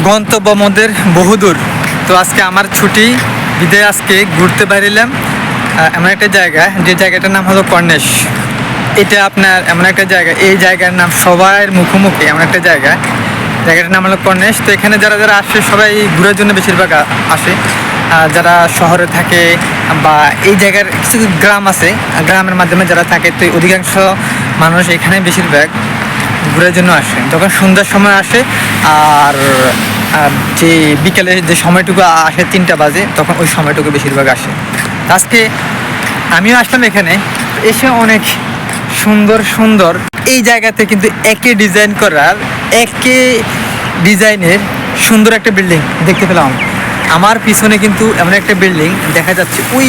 গন্তব্য আমাদের বহুদূর। তো আজকে আমার ছুটি বিদায়, আজকে ঘুরতে বেরিলাম এমন একটা জায়গা, যে জায়গাটার নাম হলো কর্নেশ। এটা আপনার এমন একটা জায়গা, এই জায়গার নাম সবার মুখোমুখি, এমন একটা জায়গা, জায়গাটার নাম হলো কর্নেশ। তো এখানে যারা যারা আসে সবাই ঘুরার জন্য বেশিরভাগ আসে। যারা শহরে থাকে বা এই জায়গার কিছু গ্রাম আছে, গ্রামের মাধ্যমে যারা থাকে, তো অধিকাংশ মানুষ এখানে বেশিরভাগ ঘুরার জন্য আসে। যখন সন্ধ্যার সময় আসে আর যে বিকেলে যে সময়টুকু আসে 3টা বাজে, তখন ওই সময়টুকু বেশিরভাগ আসে। আজকে আমিও আসলাম এখানে, এসে অনেক সুন্দর সুন্দর এই জায়গাতে কিন্তু একই ডিজাইন করার, একই ডিজাইনের সুন্দর একটা বিল্ডিং দেখতে পেলাম। আমার পিছনে কিন্তু এমন একটা বিল্ডিং দেখা যাচ্ছে, ওই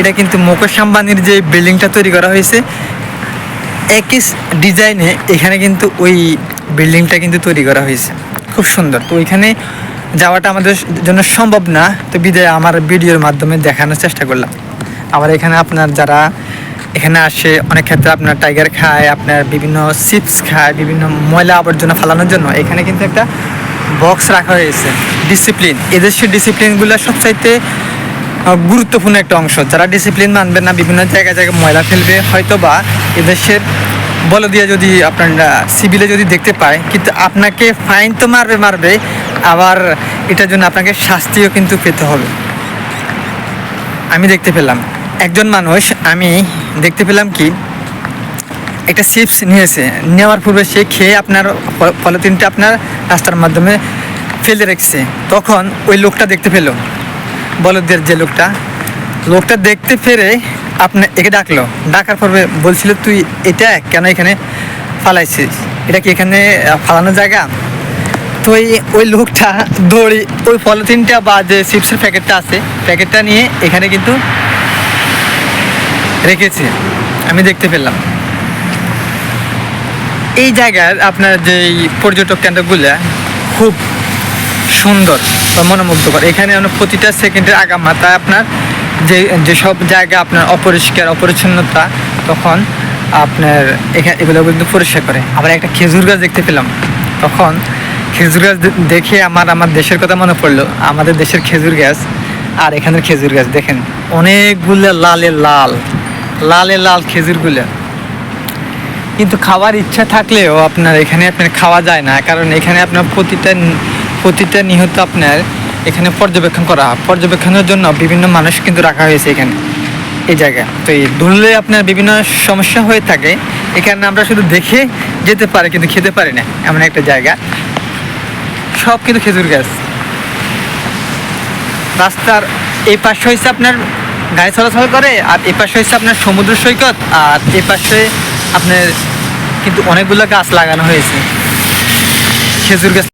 এটা কিন্তু মুকেশ আম্বানির যে বিল্ডিংটা তৈরি করা হয়েছে, একই ডিজাইনে এখানে কিন্তু ওই বিল্ডিংটা কিন্তু তৈরি করা হয়েছে, খুব সুন্দর। তো ওইখানে যাওয়াটা আমাদের জন্য সম্ভব না, তো বিদায় আমার ভিডিওর মাধ্যমে দেখানোর চেষ্টা করলাম। আবার এখানে আপনার যারা এখানে আসে, অনেক ক্ষেত্রে আপনার টাইগার খায়, আপনার বিভিন্ন চিপস খায়, বিভিন্ন ময়লা আবর্জনা ফালানোর জন্য এখানে কিন্তু একটা বক্স রাখা হয়েছে। ডিসিপ্লিন, এদেশের ডিসিপ্লিনগুলো সবচাইতে গুরুত্বপূর্ণ একটা অংশ। যারা ডিসিপ্লিন মানবে না, বিভিন্ন জায়গায় জায়গায় ময়লা ফেলবে, হয়তো বা এদেশের বলে দিয়ে যদি আপনারা সিভিলে যদি দেখতে পায়, কিন্তু আপনাকে ফাইন তো মারবে, আবার এটার জন্য আপনাকে শাস্তিও কিন্তু পেতে হবে। আমি দেখতে পেলাম একজন মানুষ, আমি দেখতে পেলাম কি একটা চিপস নিয়েছে, নেওয়ার পূর্বে সে খেয়ে আপনার পলিথিনটা আপনার রাস্তার মাধ্যমে ফেলে রেখেছে। তখন ওই লোকটা দেখতে পেল, বলদের যে লোকটা দেখতে পেরে আপনার একে ডাকার পর বলছিল, তুই এটা কেন এখানে ফালাইছিস, এটা কি এখানে ফালানোর জায়গা? তো ওই লোকটা দৌড়ি ওই পলিথিনটা বা যে চিপসের প্যাকেটটা আছে, প্যাকেটটা নিয়ে এখানে কিন্তু রেখেছে, আমি দেখতে পেলাম। এই জায়গার আপনার যেই পর্যটক কেন্দ্রগুলো খুব সুন্দর বা মনোমুগ্ধকর। এখানে প্রতিটা সেকেন্ডের আগামাতা আপনার যেসব জায়গা আপনার অপরিচ্ছন্নতা, তখন আপনার এখানে এগুলো কিন্তু পরিষ্কার করে। আবার একটা খেজুর গাছ দেখতে পেলাম, তখন খেজুর গাছ দেখে আমার দেশের কথা মনে পড়লো। আমাদের দেশের খেজুর গাছ আর এখানের খেজুর গাছ দেখেন, অনেকগুলো লালে লাল খেজুরগুলো, কিন্তু খাওয়ার ইচ্ছা থাকলেও আপনার এখানে আপনার খাওয়া যায় না, কারণ এখানে আপনার প্রতিটা নিহত আপনার এখানে পর্যবেক্ষণের জন্য বিভিন্ন মানুষ কিন্তু রাখা হয়েছে এখানে এই জায়গায়। তো এই ধরলে আপনার বিভিন্ন সমস্যা হয়ে থাকে। এখানে আমরা শুধু দেখে যেতে পারি, কিন্তু খেতে পারি না, এমন একটা জায়গা। সব কিন্তু খেজুর গাছ। রাস্তার এই পাশে হয়েছে আপনার গাড়ি চলাচল করে, আর এই পাশে হয়েছে আপনার সমুদ্র সৈকত, আর এই পাশে আপনার কিন্তু অনেকগুলো গাছ লাগানো হয়েছে, খেজুর গাছ।